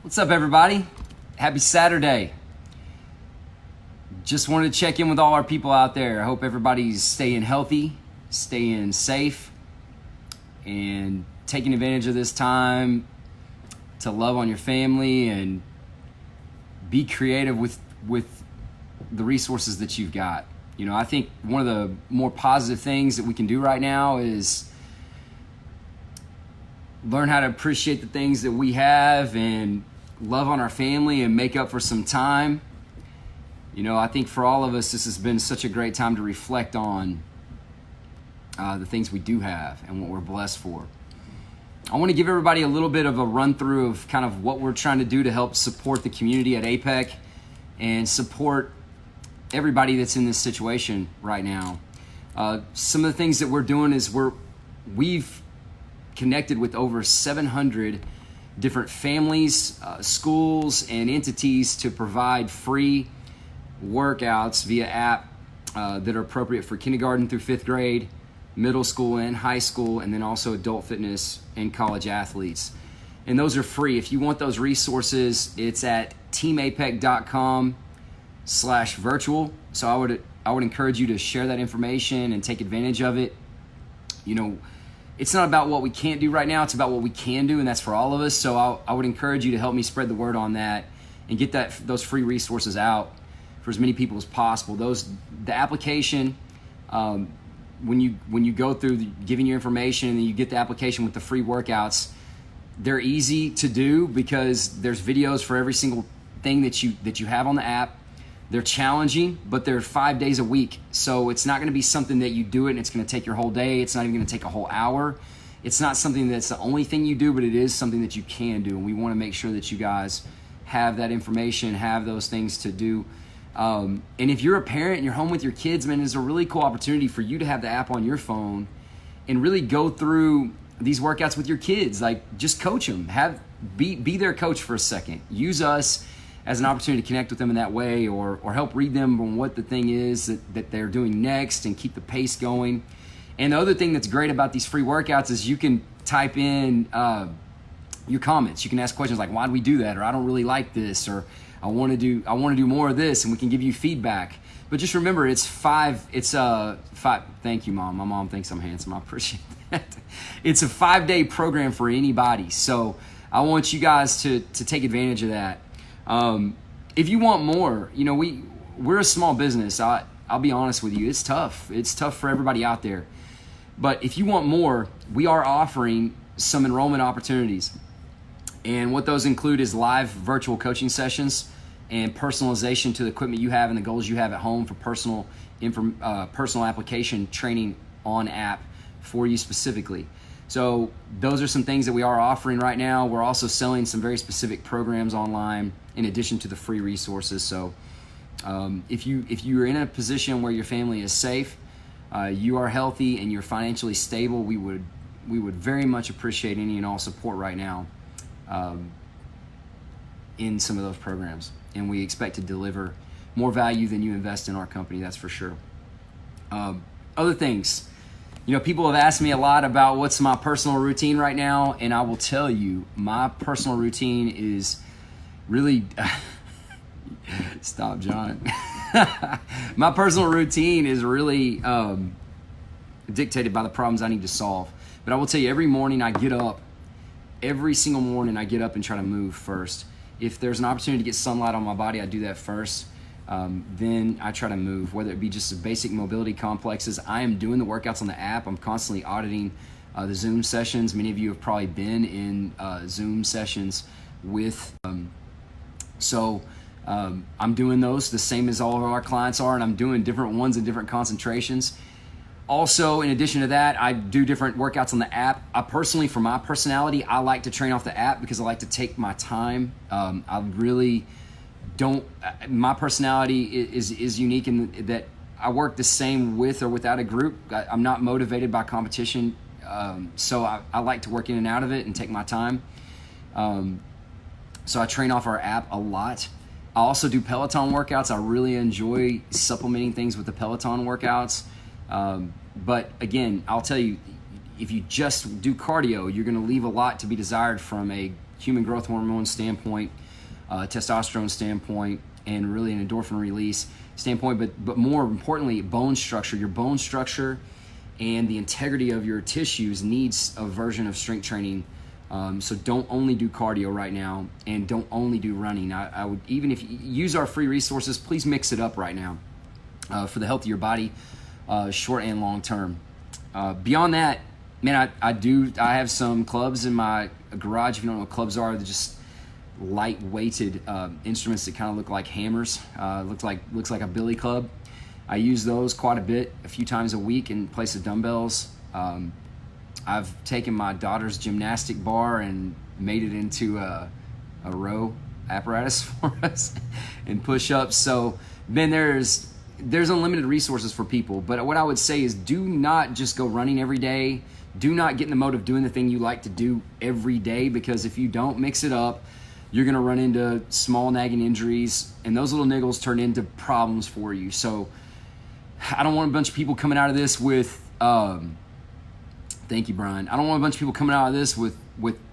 What's up, everybody? Happy Saturday. Just wanted to check in with all our people out there. I hope everybody's staying healthy, staying safe, and taking advantage of this time to love on your family and be creative with the resources that you've got. You know, I think one of the more positive things that we can do right now is learn how to appreciate the things that we have and love on our family and make up for some time. You know, I think for all of us, this has been such a great time to reflect on the things we do have and what we're blessed for. I want to give everybody a little bit of a run through of kind of what we're trying to do to help support the community at APEC and support everybody that's in this situation right now. Some of the things that we're doing is we've connected with over 700 different families, schools, and entities to provide free workouts via app that are appropriate for kindergarten through 5th grade, middle school and high school, and then also adult fitness and college athletes. And those are free. If you want those resources, it's at teamapec.com/virtual. So I would encourage you to share that information and take advantage of it. You know, it's not about what we can't do right now, it's about what we can do, and that's for all of us. So I would encourage you to help me spread the word on that and get those free resources out for as many people as possible. The application, when you go through giving your information and then you get the application with the free workouts, they're easy to do because there's videos for every single thing that you have on the app. They're challenging, but they're 5 days a week. So it's not going to be something that you do it and it's going to take your whole day. It's not even going to take a whole hour. It's not something that's the only thing you do, but it is something that you can do. And we want to make sure that you guys have that information, have those things to do. And if you're a parent and you're home with your kids, man, it's a really cool opportunity for you to have the app on your phone and really go through these workouts with your kids. Like, just coach them. Be their coach for a second. Use us as an opportunity to connect with them in that way, or help read them on what the thing is that they're doing next and keep the pace going. And the other thing that's great about these free workouts is you can type in your comments. You can ask questions like, why do we do that? Or I don't really like this, or I want to do more of this, and we can give you feedback. But just remember, it's five. Thank you, Mom. My mom thinks I'm handsome. I appreciate that. It's a 5-day program for anybody. So I want you guys to take advantage of that. If you want more, you know, we're a small business. I'll be honest with you. It's tough. It's tough for everybody out there. But if you want more, we are offering some enrollment opportunities. And what those include is live virtual coaching sessions and personalization to the equipment you have and the goals you have at home for personal application training on app for you specifically. So those are some things that we are offering right now. We're also selling some very specific programs online in addition to the free resources. So if you're in a position where your family is safe, you are healthy, and you're financially stable, we would very much appreciate any and all support right now in some of those programs. And we expect to deliver more value than you invest in our company, that's for sure. Other things. You know, people have asked me a lot about what's my personal routine right now, and I will tell you, my personal routine is really... Stop, John. My personal routine is really dictated by the problems I need to solve. But I will tell you, every single morning I get up and try to move first. If there's an opportunity to get sunlight on my body, I do that first. Then I try to move, whether it be just the basic mobility complexes. I am doing the workouts on the app. I'm constantly auditing the Zoom sessions. Many of you have probably been in Zoom sessions with. I'm doing those the same as all of our clients are, and I'm doing different ones in different concentrations. Also, in addition to that, I do different workouts on the app. I personally, for my personality, I like to train off the app because I like to take my time. I really don't. My personality is unique in that I work the same with or without a group. I'm not motivated by competition, so I like to work in and out of it and take my time. So I train off our app a lot. I also do Peloton workouts. I really enjoy supplementing things with the Peloton workouts. But again, I'll tell you, if you just do cardio, you're going to leave a lot to be desired from a human growth hormone standpoint, testosterone standpoint, and really an endorphin release standpoint. But more importantly, bone structure. Your bone structure and the integrity of your tissues needs a version of strength training. So don't only do cardio right now, and don't only do running. I would, even if you use our free resources, please mix it up right now for the health of your body, short and long term. Beyond that, man, I have some clubs in my garage. If you don't know what clubs are, they're just light-weighted instruments that kind of look like hammers. Looks like a billy club. I use those quite a bit, a few times a week in place of dumbbells. I've taken my daughter's gymnastic bar and made it into a row apparatus for us and push-ups. So, Ben, there's unlimited resources for people. But what I would say is, do not just go running every day. Do not get in the mode of doing the thing you like to do every day, because if you don't mix it up, you're going to run into small nagging injuries, and those little niggles turn into problems for you. So I don't want a bunch of people coming out of this with thank you, Brian. I don't want a bunch of people coming out of this with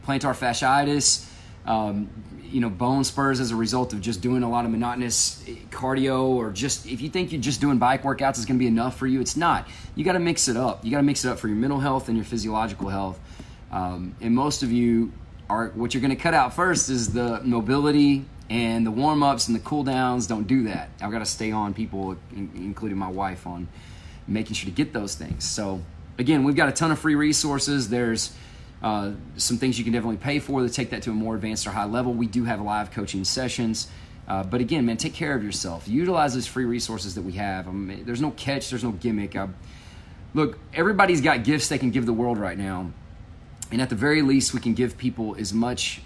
plantar fasciitis, bone spurs as a result of just doing a lot of monotonous cardio, or just, if you think you're just doing bike workouts is going to be enough for you, it's not. You got to mix it up. You got to mix it up for your mental health and your physiological health. And most of you what you're going to cut out first is the mobility and the warm-ups and the cool-downs. Don't do that. I've got to stay on people, including my wife, on making sure to get those things. So again, we've got a ton of free resources. There's some things you can definitely pay for to take that to a more advanced or high level. We do have live coaching sessions. But again, man, take care of yourself. Utilize those free resources that we have. There's no catch. There's no gimmick. Look, everybody's got gifts they can give the world right now. And at the very least, we can give people as much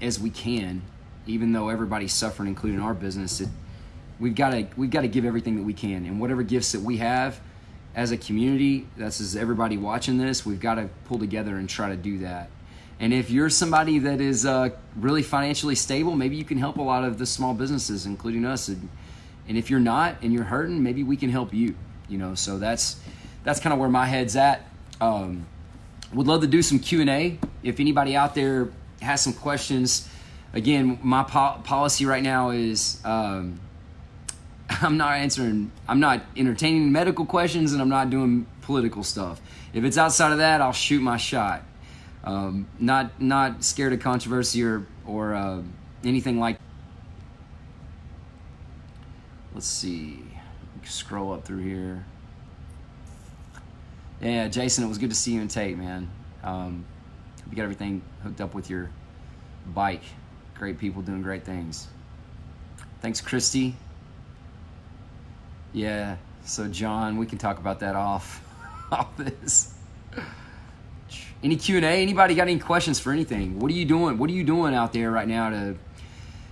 as we can, even though everybody's suffering, including our business. We've got to give everything that we can. And whatever gifts that we have as a community, that's as everybody watching this, we've got to pull together and try to do that. And if you're somebody that is really financially stable, maybe you can help a lot of the small businesses, including us. And if you're not and you're hurting, maybe we can help you. So that's kind of where my head's at. Would love to do some Q&A. If anybody out there has some questions, again, my policy right now is I'm not entertaining medical questions, and I'm not doing political stuff. If it's outside of that, I'll shoot my shot. Not scared of controversy or anything like. Let's see. Scroll up through here. Yeah, Jason, it was good to see you in Tate, man. You got everything hooked up with your bike. Great people doing great things. Thanks, Christy. Yeah, so John, we can talk about that off this. Any Q&A? Anybody got any questions for anything? What are you doing? What are you doing out there right now to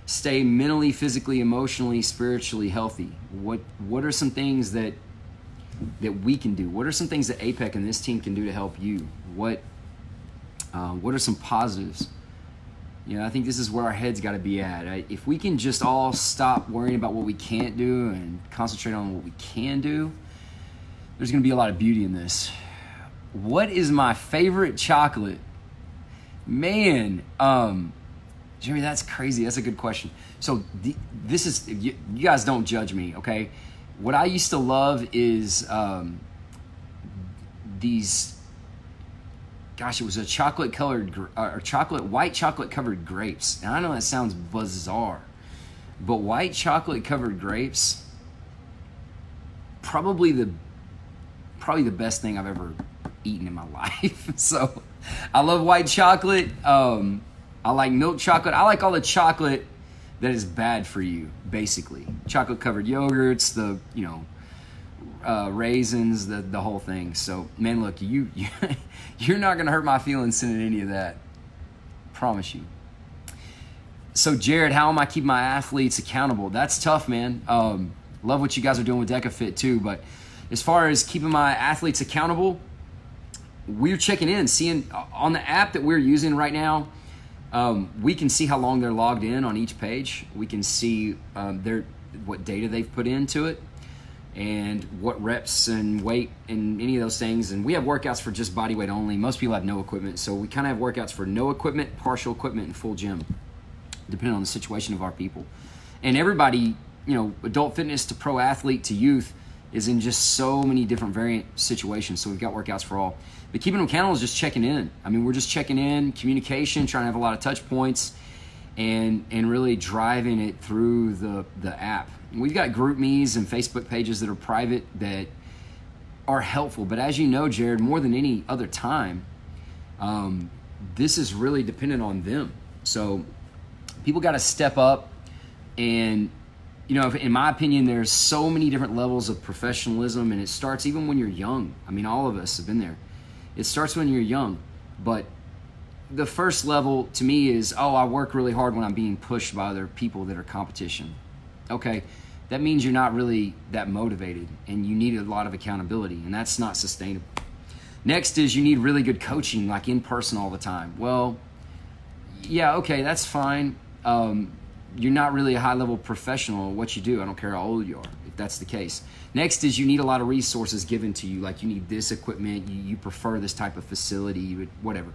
stay mentally, physically, emotionally, spiritually healthy? What are some things that we can do? What are some things that APEC and this team can do to help you? What are some positives? I think this is where our heads got to be at. If we can just all stop worrying about what we can't do and concentrate on what we can do, there's going to be a lot of beauty in this. What is my favorite chocolate? Man, Jeremy, that's crazy. That's a good question. So this is, you guys don't judge me, okay? What I used to love is these, gosh, it was a white chocolate covered grapes. And I know that sounds bizarre, but white chocolate covered grapes, probably the best thing I've ever eaten in my life. So I love white chocolate. I like milk chocolate. I like all the chocolate that is bad for you, basically. Chocolate covered yogurts, the raisins, the whole thing. So man, look, you're not gonna hurt my feelings sending any of that. Promise you. So Jared, how am I keeping my athletes accountable? That's tough, man. Love what you guys are doing with DecaFit too, but as far as keeping my athletes accountable, we're checking in, seeing on the app that we're using right now. We can see how long they're logged in on each page. We can see what data they've put into it. and what reps and weight and any of those things. And we have workouts for just body weight only. Most people have no equipment. So we kind of have workouts for no equipment, partial equipment, and full gym, depending on the situation of our people. And everybody, adult fitness to pro athlete to youth is in just so many different variant situations. So we've got workouts for all. But keeping them accountable is just checking in. I mean, we're just checking in, communication, trying to have a lot of touch points, and really driving it through the app. We've got group me's and Facebook pages that are private that are helpful. But as you know, Jared, more than any other time, this is really dependent on them. So people got to step up. And, in my opinion, there's so many different levels of professionalism, and it starts even when you're young. I mean, all of us have been there. It starts when you're young. But the first level to me is, I work really hard when I'm being pushed by other people that are competition. Okay, that means you're not really that motivated, and you need a lot of accountability, and that's not sustainable. Next is you need really good coaching, like in person all the time. Well, yeah, okay, that's fine. You're not really a high-level professional at what you do. I don't care how old you are, if that's the case. Next is you need a lot of resources given to you, like you need this equipment, you prefer this type of facility, whatever.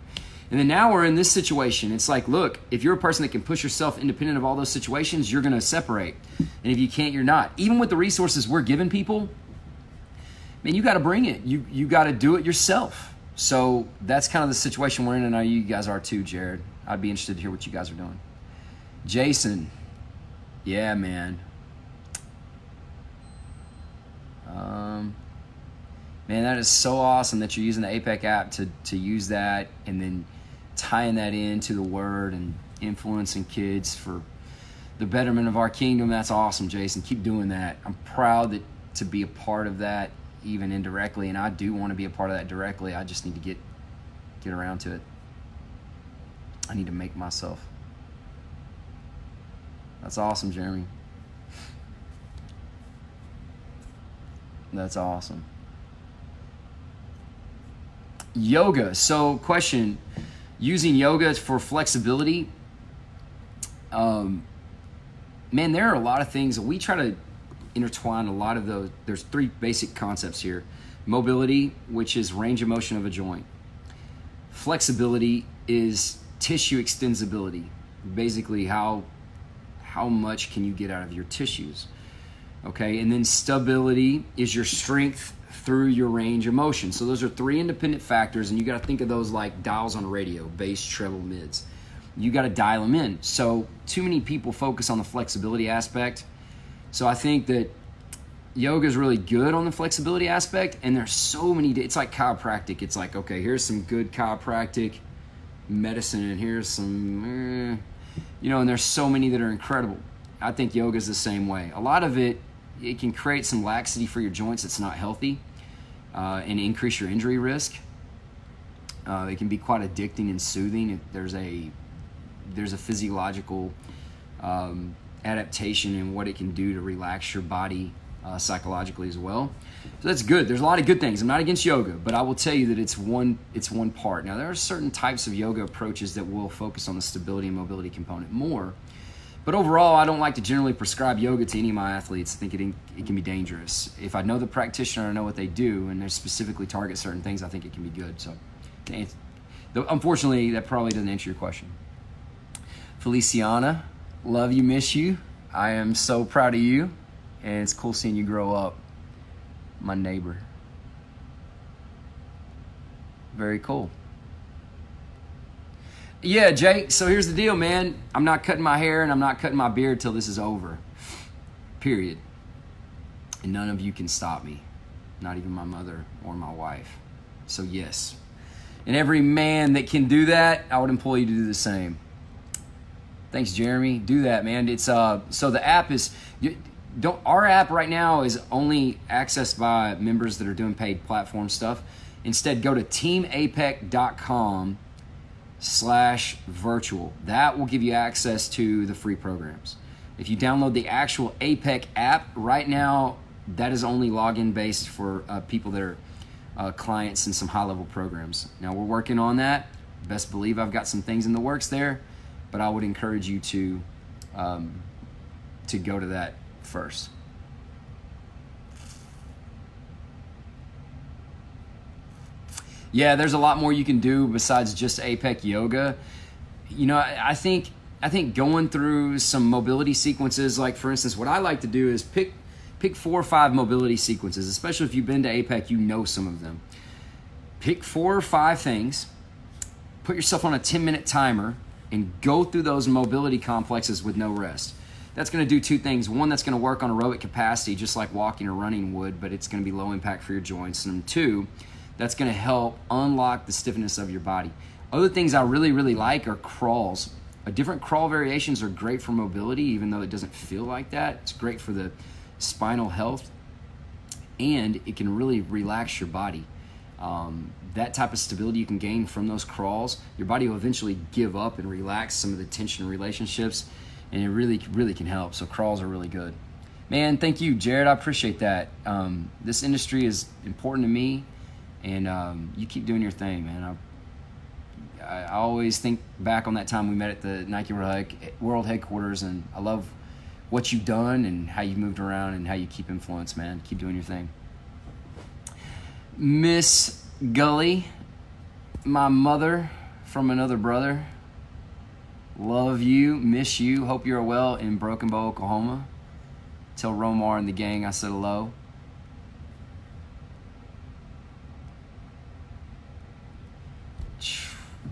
And then now we're in this situation. It's like, look, if you're a person that can push yourself independent of all those situations, you're going to separate. And if you can't, you're not. Even with the resources we're giving people, man, you got to bring it. You got to do it yourself. So that's kind of the situation we're in, and I know you guys are too, Jared. I'd be interested to hear what you guys are doing. Jason, yeah, man. Man, that is so awesome that you're using the APEC app to use that, and then tying that into the word and influencing kids for the betterment of our kingdom. That's awesome, Jason. Keep doing that. I'm proud to be a part of that, even indirectly, and I do want to be a part of that directly. I just need to get around to it. I need to make myself. That's awesome, Jeremy. That's awesome. Yoga. So, question, using yoga for flexibility. Man, there are a lot of things that we try to intertwine a lot of those. There's three basic concepts here. Mobility, which is range of motion of a joint. Flexibility is tissue extensibility. Basically, how much can you get out of your tissues? Okay, and then stability is your strength through your range of motion. So those are three independent factors, and you got to think of those like dials on a radio: bass, treble, mids. You got to dial them in. So too many people focus on the flexibility aspect. So I think that yoga is really good on the flexibility aspect, and there's so many. It's like chiropractic. It's like, okay, here's some good chiropractic medicine, and here's some, and there's so many that are incredible. I think yoga is the same way. A lot of it can create some laxity for your joints that's not healthy, and increase your injury risk. It can be quite addicting and soothing. There's a physiological adaptation in what it can do to relax your body psychologically as well. So that's good. There's a lot of good things. I'm not against yoga, but I will tell you that it's one part. Now, there are certain types of yoga approaches that will focus on the stability and mobility component more. But overall, I don't like to generally prescribe yoga to any of my athletes. I think it can be dangerous. If I know the practitioner, I know what they do, and they specifically target certain things, I think it can be good. So, unfortunately, that probably doesn't answer your question. Feliciana, love you, miss you. I am so proud of you, and it's cool seeing you grow up. My neighbor. Very cool. Yeah, Jake, so here's the deal, man. I'm not cutting my hair and I'm not cutting my beard till this is over. Period. And none of you can stop me. Not even my mother or my wife. So yes. And every man that can do that, I would implore you to do the same. Thanks, Jeremy. Do that, man. It's so the app is our app right now is only accessed by members that are doing paid platform stuff. Instead, go to teamapec.com/virtual. That will give you access to the free programs. If you download the actual APEC app right now, that is only login based for people that are clients in some high-level programs. Now we're working on that. Best believe I've got some things in the works there, but I would encourage you to go to that first. Yeah, there's a lot more you can do besides just APEC yoga. You know, I think going through some mobility sequences, like for instance, what I like to do is pick 4 or 5 mobility sequences, especially if you've been to APEC, you know some of them. Pick 4 or 5 things, put yourself on a 10-minute timer, and go through those mobility complexes with no rest. That's going to do 2 things. One, that's going to work on aerobic capacity, just like walking or running would, but it's going to be low impact for your joints. And 2, that's going to help unlock the stiffness of your body. Other things I really, really like are crawls. Different crawl variations are great for mobility, even though it doesn't feel like that. It's great for the spinal health, and it can really relax your body. That type of stability you can gain from those crawls, your body will eventually give up and relax some of the tension in relationships, and it really, really can help. So crawls are really good. Man, thank you, Jared. I appreciate that. This industry is important to me, and you keep doing your thing, man. I always think back on that time we met at the Nike World Headquarters, and I love what you've done and how you moved around and how you keep influence, man. Keep doing your thing. Miss Gully, my mother from another brother, love you, miss you, hope you're well in Broken Bow, Oklahoma. Tell Romar and the gang I said hello.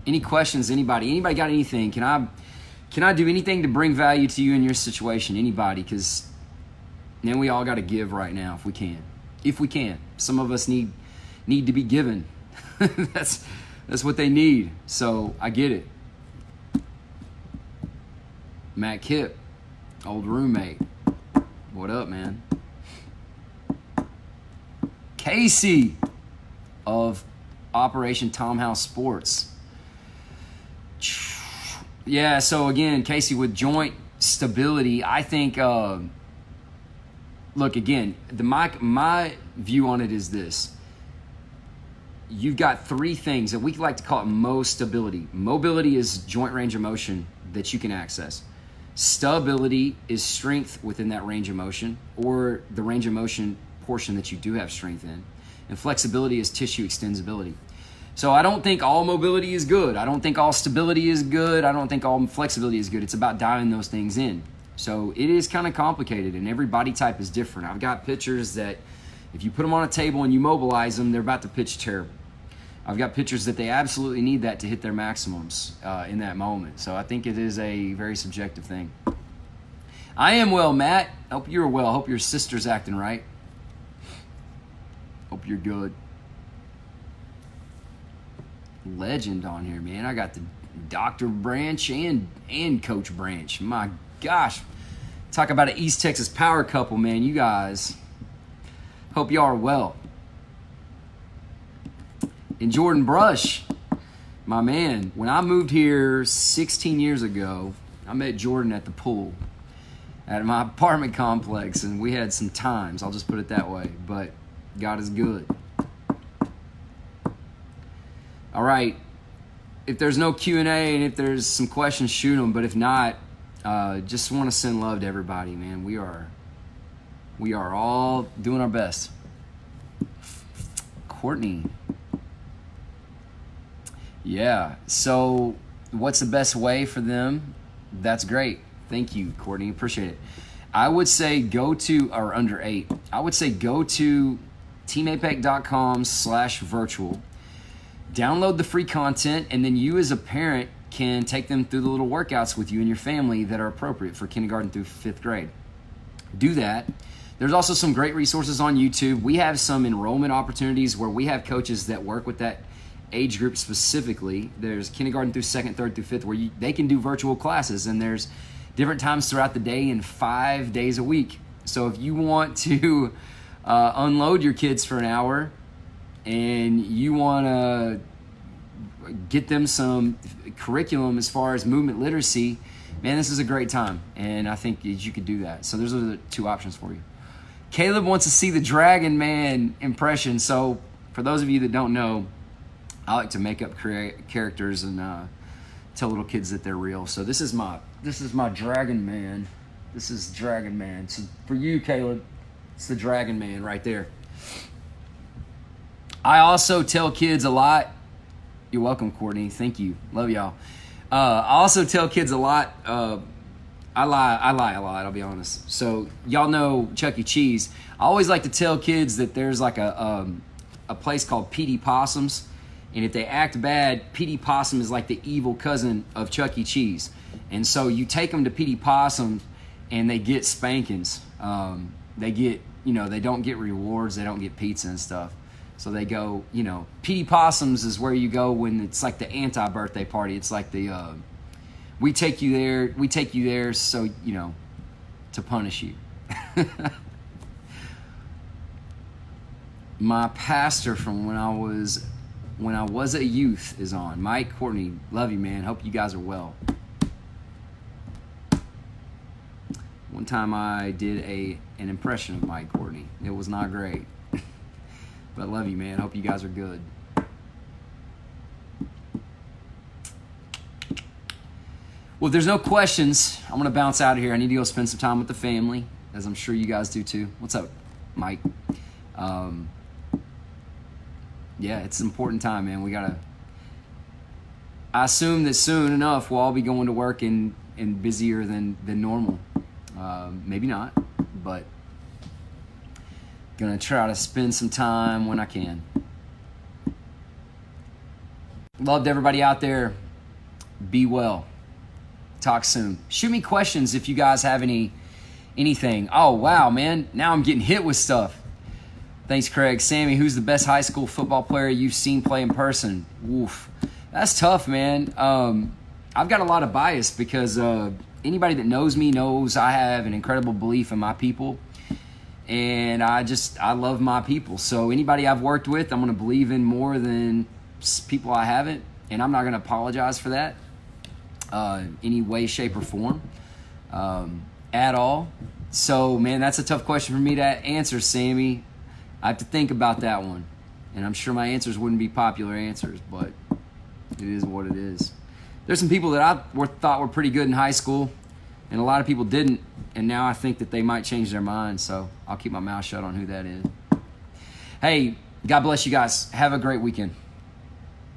Any questions, anybody? Anybody got anything? Can I do anything to bring value to you in your situation? Anybody? Because then we all got to give right now if we can. If we can. Some of us need to be given. That's what they need. So I get it. Matt Kipp, old roommate. What up, man? Casey of Operation Tom House Sports. Yeah, so again, Casey, with joint stability, I think, look, again, my view on it is this. You've got 3 things that we like to call it stability. Mobility is joint range of motion that you can access. Stability is strength within that range of motion, or the range of motion portion that you do have strength in. And flexibility is tissue extensibility. So I don't think all mobility is good. I don't think all stability is good. I don't think all flexibility is good. It's about dialing those things in. So it is kind of complicated, and every body type is different. I've got pitchers that if you put them on a table and you mobilize them, they're about to pitch terrible. I've got pitchers that they absolutely need that to hit their maximums in that moment. So I think it is a very subjective thing. I am well, Matt. Hope you're well. Hope your sister's acting right. Hope you're good. Legend on here, man. I got the Dr. Branch and Coach Branch. My gosh. Talk about an East Texas power couple, man. You guys. Hope y'all are well. And Jordan Brush, my man. When I moved here 16 years ago, I met Jordan at the pool at my apartment complex, and we had some times. I'll just put it that way. But God is good. All right. If there's no Q&A and if there's some questions, shoot them. But if not, just want to send love to everybody, man. We are all doing our best. Courtney. Yeah. So what's the best way for them? That's great. Thank you, Courtney. Appreciate it. I would say go to teamapec.com/virtual. Download the free content, and then you as a parent can take them through the little workouts with you and your family that are appropriate for kindergarten through 5th grade. Do that. There's also some great resources on YouTube. We have some enrollment opportunities where we have coaches that work with that age group specifically. There's kindergarten through 2nd, 3rd through 5th where they can do virtual classes, and there's different times throughout the day and 5 days a week. So if you want to unload your kids for an hour and you want to get them some curriculum as far as movement literacy, man, this is a great time, and I think that you could do that. So those are the 2 options for you. Caleb wants to see the Dragon Man impression. So for those of you that don't know, I like to make up characters and tell little kids that they're real. So this is my Dragon Man. This is Dragon Man. So for you, Caleb, it's the Dragon Man right there. I also tell kids a lot. You're welcome, Courtney. Thank you. Love y'all. I also tell kids a lot. I lie a lot, I'll be honest. So y'all know Chuck E. Cheese. I always like to tell kids that there's like a place called Petey Possums. And if they act bad, Petey Possum is like the evil cousin of Chuck E. Cheese. And so you take them to Petey Possum and they get spankings. They get, they don't get rewards. They don't get pizza and stuff. So they go, Petey Possums is where you go when it's like the anti-birthday party. It's like the, we take you there so, to punish you. My pastor from when I was a youth is on. Mike, Courtney, love you, man. Hope you guys are well. One time I did an impression of Mike, Courtney. It was not great. But love you, man. Hope you guys are good. Well, if there's no questions, I'm going to bounce out of here. I need to go spend some time with the family, as I'm sure you guys do too. What's up, Mike? Yeah, it's an important time, man. I assume that soon enough we'll all be going to work and busier than normal. Maybe not, but gonna try to spend some time when I can. Loved everybody out there. Be well. Talk soon. Shoot me questions if you guys have anything. Oh, wow, man. Now I'm getting hit with stuff. Thanks, Craig. Sammy, who's the best high school football player you've seen play in person? Oof. That's tough, man. I've got a lot of bias because anybody that knows me knows I have an incredible belief in my people. And I love my people. So anybody I've worked with, I'm going to believe in more than people I haven't. And I'm not going to apologize for that any way, shape, or form at all. So, man, that's a tough question for me to answer, Sammy. I have to think about that one. And I'm sure my answers wouldn't be popular answers, but it is what it is. There's some people that I thought were pretty good in high school, and a lot of people didn't. And now I think that they might change their mind, so I'll keep my mouth shut on who that is. Hey, God bless you guys. Have a great weekend.